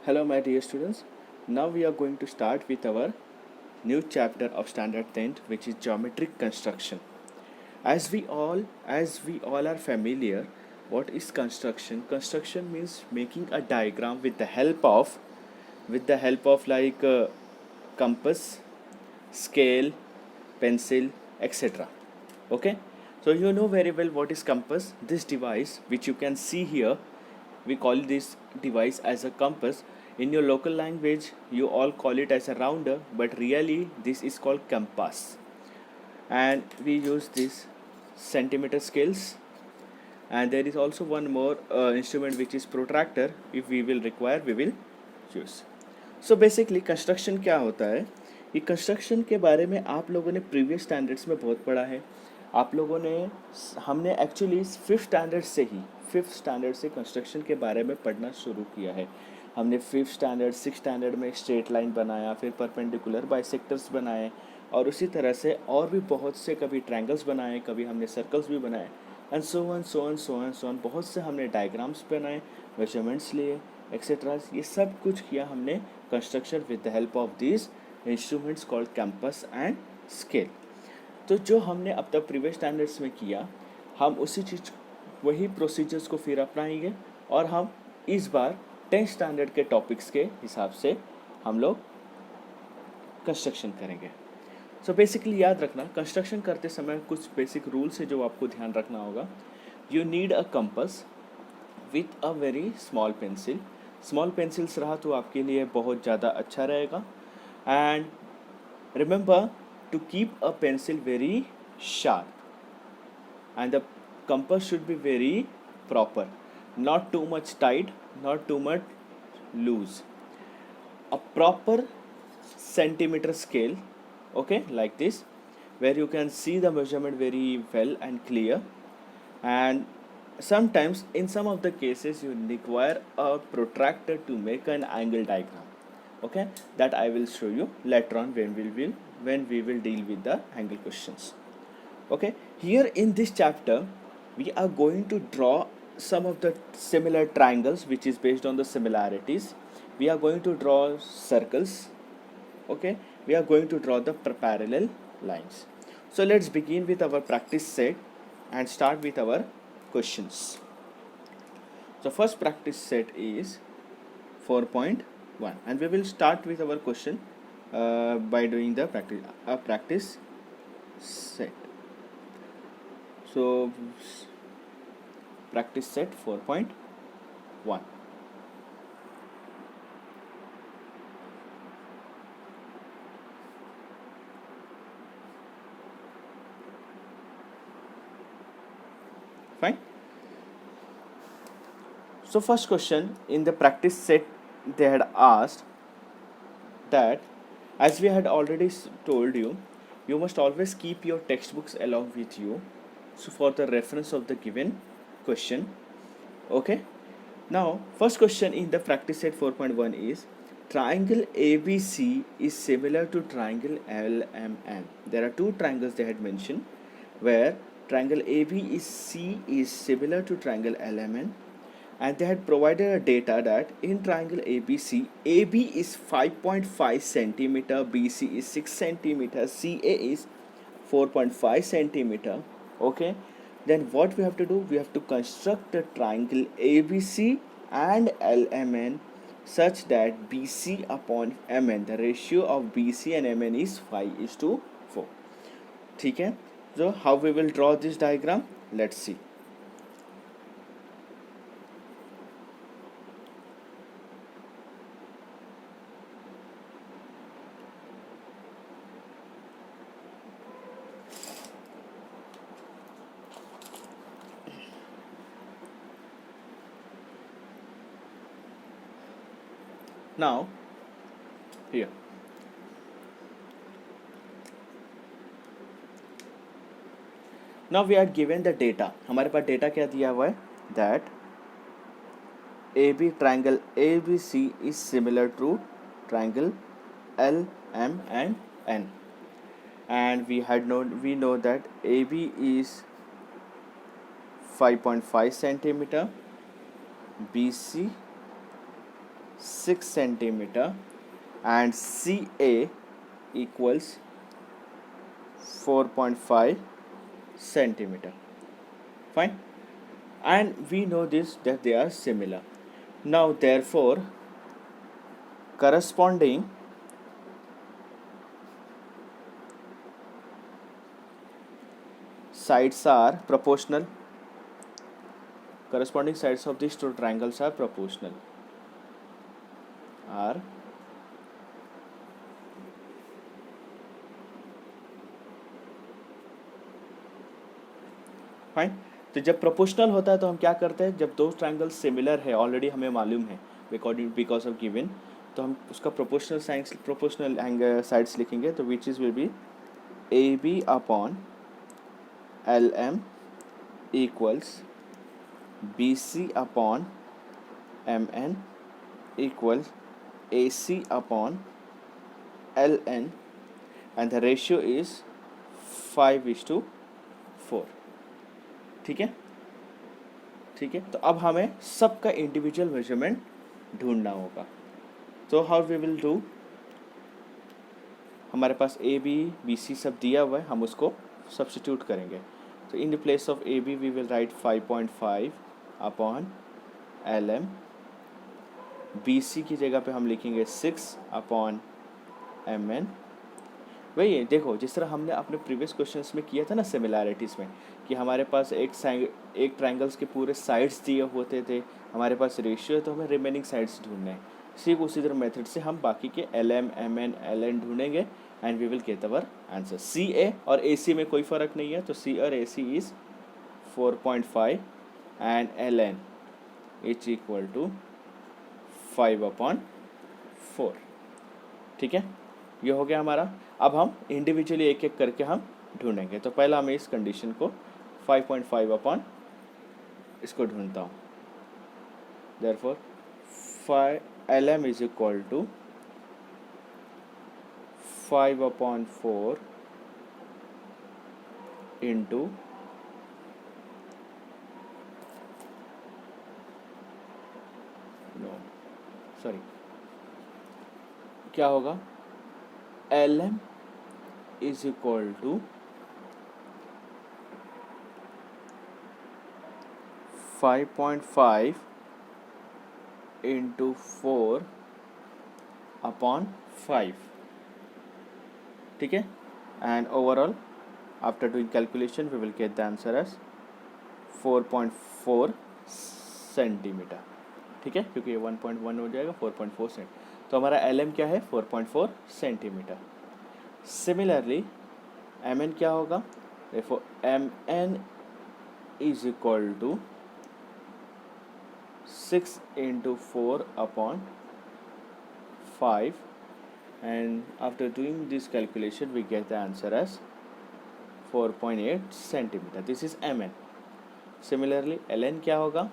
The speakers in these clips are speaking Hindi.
Hello, my dear students. Now we are going to start with our new chapter of Standard 10th, which is geometric construction. As we all are familiar, what is construction? Construction means making a diagram with the help of compass, scale, pencil, etc. Okay, so you know very well what is compass. This device which you can see here, we call this device as a compass. In your local language you all call it as a rounder, but really this is called compass. And we use this centimeter scales, and there is also one more instrument which is protractor. If we will require, we will use. So basically construction क्या होता है? ये कंस्ट्रक्शन के बारे में आप लोगों ने प्रीवियस स्टैंडर्ड्स में बहुत पढ़ा है. आप लोगों ने हमने एक्चुअली फिफ्थ स्टैंडर्ड से कंस्ट्रक्शन के बारे में पढ़ना शुरू किया है. हमने फिफ्थ स्टैंडर्ड सिक्स स्टैंडर्ड में एक स्ट्रेट लाइन बनाया, फिर परपेंडिकुलर बाइसेक्टर्स बनाए, और उसी तरह से और भी बहुत से, कभी ट्रायंगल्स बनाए, कभी हमने सर्कल्स भी बनाए, एंड सो ऑन बहुत से हमने डायग्राम्स बनाए, मेजरमेंट्स लिए, एक्सेट्रा. ये सब कुछ किया हमने construction with the help of this instruments called campus and scale. तो जो हमने अब तक प्रीवियस स्टैंडर्ड्स में किया, हम उसी चीज़ वही प्रोसीजर्स को फिर अपनाएंगे, और हम इस बार 10th स्टैंडर्ड के टॉपिक्स के हिसाब से हम लोग कंस्ट्रक्शन करेंगे. सो बेसिकली याद रखना, कंस्ट्रक्शन करते समय कुछ बेसिक रूल्स है जो आपको ध्यान रखना होगा. You need a compass with a very small pencil. Small pencils रहा तो आपके लिए बहुत ज़्यादा अच्छा रहेगा. And remember to keep a pencil very sharp, and the compass should be very proper, not too much tight, not too much loose. A proper centimeter scale, okay, like this, where you can see the measurement very well and clear. And sometimes in some of the cases you require a protractor to make an angle diagram. Okay, that I will show you later on when we will deal with the angle questions. Okay, here in this chapter we are going to draw some of the similar triangles which is based on the similarities. We are going to draw circles. Okay, we are going to draw the parallel lines. So let's begin with our practice set and start with our questions. So first practice set is 4.1, and we will start with our question by doing the practice set. So practice set 4.1. Fine. So first question in the practice set, they had asked that, as we had already told you, you must always keep your textbooks along with you, so for the reference of the given question. Okay, now first question in the practice set 4.1 is, triangle ABC is similar to triangle LMN. There are two triangles they had mentioned, where triangle ABC is similar to triangle LMN, and they had provided a data that in triangle ABC, AB is 5.5 centimeter, BC is 6 centimeter, CA is 4.5 centimeter. Okay, then what we have to do, we have to construct a triangle ABC and LMN such that BC upon MN, the ratio of BC and MN is 5:4. ठीक है, so how we will draw this diagram, let's see. Now here, now we are given the data. हमारे पास डेटा क्या दिया हुआ है, that AB triangle ABC is similar to triangle LM and N, and we know that AB is 5.5 centimeter, BC 6 centimeter and CA equals 4.5 centimeter. Fine. And we know this that they are similar. Now therefore corresponding sides are proportional. Corresponding sides of these two triangles are proportional. Are fine. तो जब प्रोपोर्शनल होता है तो हम क्या करते हैं, जब दो ट्रायंगल सिमिलर है ऑलरेडी हमें मालूम है बिकॉज ऑफ गिवन, तो हम उसका प्रोपोर्शनल एंगल साइड्स लिखेंगे. तो which is will be A B upon L M equals B C upon M N equals A C upon L N and the ratio is 5:4. ठीक है. ठीक है. तो अब हमें सबका इंडिविजुअल मेजरमेंट ढूंढना होगा. तो हाउ वी विल डू, हमारे पास ए बी बी सी सब दिया हुआ है, हम उसको सब्स्टिट्यूट करेंगे. तो in the place of A B we will write 5.5 upon L M. B C की जगह पे हम लिखेंगे 6 अपॉन एम एन. वही है, देखो जिस तरह हमने अपने प्रीवियस क्वेश्चंस में किया था ना सिमिलैरिटीज़ में, कि हमारे पास एक ट्रायंगल्स के पूरे साइड्स दिए होते थे, हमारे पास रेशियो है तो हमें रिमेनिंग साइड्स ढूंढने हैं. ठीक उसी तरह मेथड से हम बाकी के L M M N L N ढूंढेंगे and we will get our answer. C A और ए सी में कोई फ़र्क नहीं है, तो सी और A C is 4.5 and L N is equal to 5/4. ठीक है, ये हो गया हमारा. अब हम इंडिविजुअली एक एक करके हम ढूंढेंगे. तो पहला हमें इस कंडीशन को 5.5 अपॉन इसको ढूंढता हूँ. Therefore 5 LM is equal to 5/4 into sorry क्या होगा, LM is equal to 5.5 into 4/5. ठीक है. And overall after doing calculation we will get the answer as 4.4 centimetre. ठीक है, क्योंकि ये 1.1 हो जाएगा 4.4 सेंट. तो हमारा LM क्या है, 4.4 सेंटीमीटर. सिमिलरली MN क्या होगा, देखो MN is equal to 6 into 4/5 and after doing this calculation we get the answer as 4.8 centimeter. This is MN. Similarly LN क्या होगा,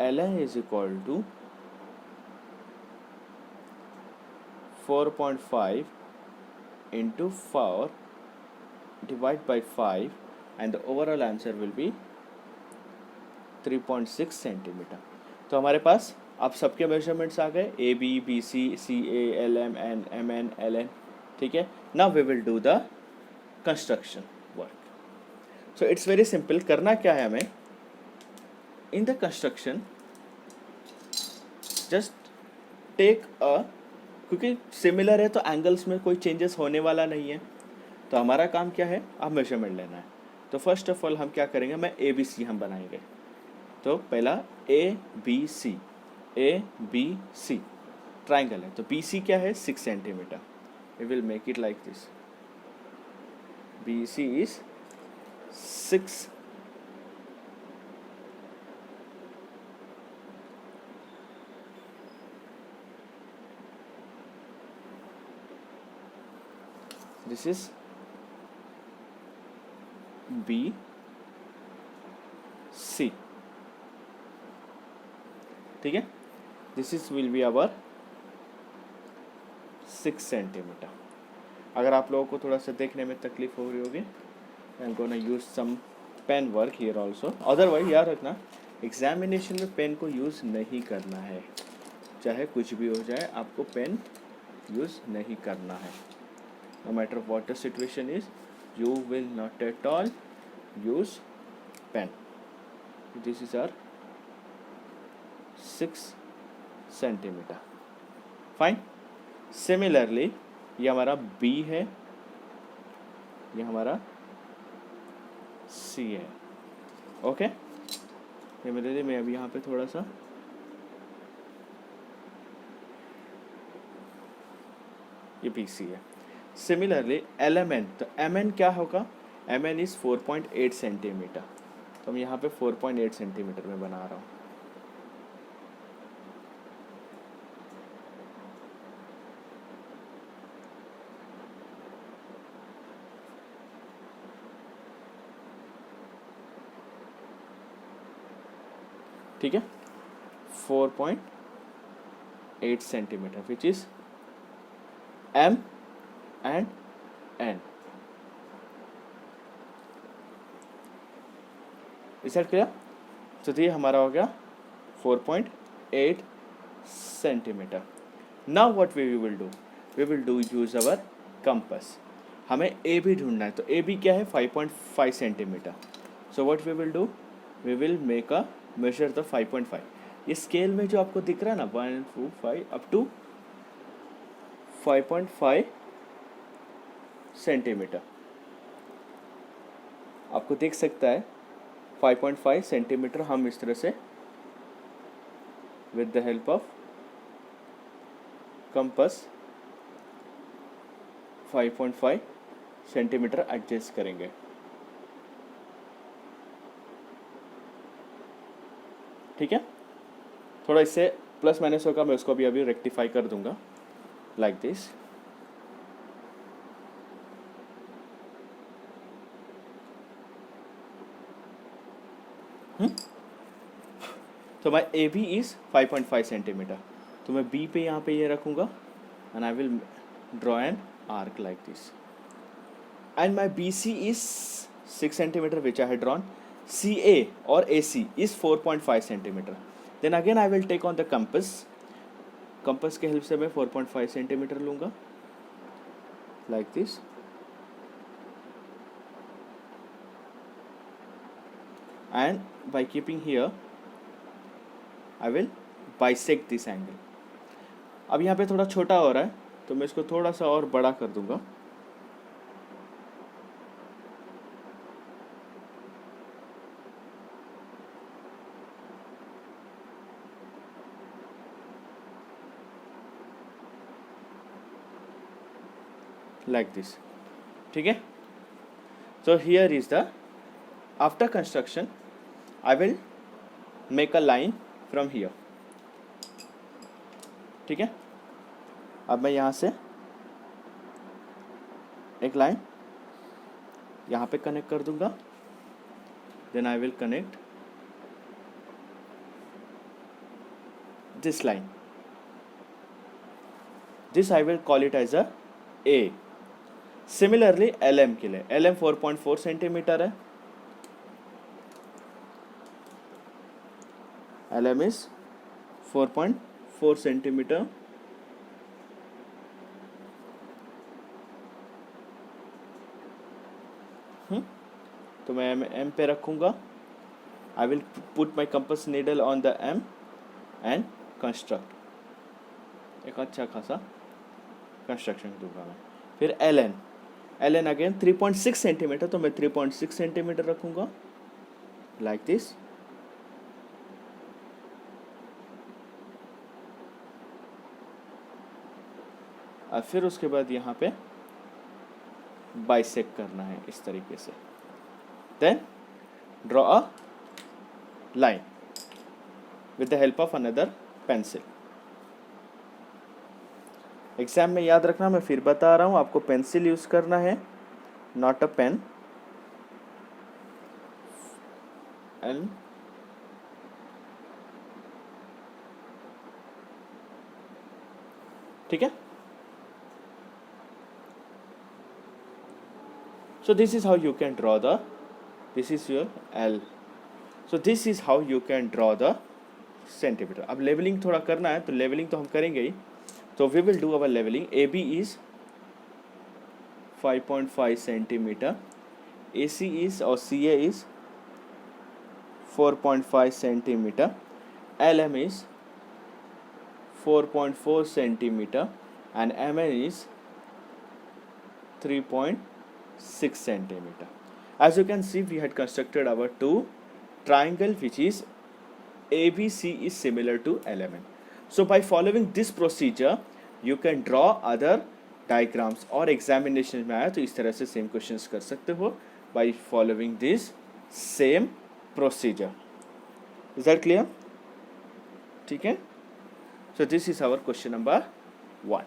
LN is equal to 4.5 into 4 divided by 5 and the overall answer will be 3.6 centimetre. तो हमारे पास अब सबके मेजरमेंट्स आ गए, A B B C C A L M N M N L N. ठीक है. Now we will do the construction work. So it's very simple. करना क्या है हमें in the construction, just take a, क्योंकि सिमिलर है तो एंगल्स में कोई चेंजेस होने वाला नहीं है, तो हमारा काम क्या है, अब मेजरमेंट लेना है. तो फर्स्ट ऑफ ऑल हम क्या करेंगे, मैं ए बी सी हम बनाएंगे. तो पहला ए बी सी ट्राइंगल है, तो बी सी क्या है, 6 centimetre. We will make it like this. B C is 6 this is B C. ठीक है. This is will be our 6 centimetre. अगर आप लोगों को थोड़ा सा देखने में तकलीफ हो रही होगी, I am gonna use some pen work here also. Otherwise याद रखना एग्जामिनेशन में पेन को यूज़ नहीं करना है, चाहे कुछ भी हो जाए आपको पेन यूज़ नहीं करना है. No matter what the situation is, you will not at all use pen. This is our 6 centimeter. Fine. Similarly, ये हमारा B है, ये हमारा C है. ओके, ये मेरे लिए मैं अभी यहाँ पे थोड़ा सा ये PC है. सिमिलरली LMN, तो MN क्या होगा? MN is 4.8 centimetre. तो हम यहाँ पे 4.8 सेंटीमीटर में बना रहा हूँ. ठीक है, 4.8 centimetre which is M and N. Is that clear? तो ये हमारा हो गया 4.8 centimetre. Now what we will do? We will do use our compass. हमें AB ढूंढना है, तो AB क्या है? 5.5 centimetre. So what we will do? We will make a measure the 5.5. ये स्केल में जो आपको दिख रहा है ना 1 2 5 अप टू 5.5 सेंटीमीटर आपको दिख सकता है. 5.5 सेंटीमीटर हम इस तरह से with the help of compass 5.5 centimetre adjust करेंगे. ठीक है, थोड़ा इससे प्लस माइनस होगा, मैं उसको अभी रेक्टिफाई कर दूंगा लाइक दिस. तो माई AB इज़ 5.5 सेंटीमीटर. तो मैं B पे यहाँ पे ये रखूँगा and I will draw an arc like this. And my BC is 6 centimetre which I had drawn. CA और AC is 4.5 centimetre. Then again I will take on the compass. Compass के हेल्प से मैं 4.5 सेंटीमीटर लूँगा like this. And by keeping here I will bisect this angle. अब यहाँ पे थोड़ा छोटा हो रहा है तो मैं इसको थोड़ा सा और बड़ा कर दूंगा. Like this. ठीक है, so here is the after construction I will make a line from here. ठीक है, अब मैं यहाँ से एक लाइन यहाँ पे कनेक्ट कर दूंगा. Then I will connect this line. This I will call it as a A. Similarly LM के लिए LM 4.4 सेंटीमीटर है. LM is 4.4 centimetre. तो मैं M पे रखूँगा. I will put my compass needle on the M and construct एक अच्छा खासा कंस्ट्रक्शन दूंगा मैं. फिर LN अगेन 3.6 सेंटीमीटर, तो मैं 3.6 सेंटीमीटर रखूँगा लाइक दिस. और फिर उसके बाद यहाँ पे बाइसेक्ट करना है इस तरीके से. Then draw a line with the help of another pencil. Exam में याद रखना, मैं फिर बता रहा हूँ, आपको पेंसिल यूज करना है, नॉट अ पेन. एंड ठीक है. So this is how you can draw the, this is your L. So this is how you can draw the centimetre. अब लेवलिंग थोड़ा करना है तो लेवलिंग तो हम करेंगे ही. तो we will do our levelling. A B is 5.5 centimeter. AC is or CA is 4.5 centimeter. LM is 4.4 centimeter and MN is 3.6 centimeter. As you can see, we had constructed our two triangle, which is ABC is similar to LMN. So by following this procedure, you can draw other diagrams. और examination में आया तो इस तरह से same questions कर सकते हो by following this same procedure. Is that clear? ठीक है. So this is our question number 1.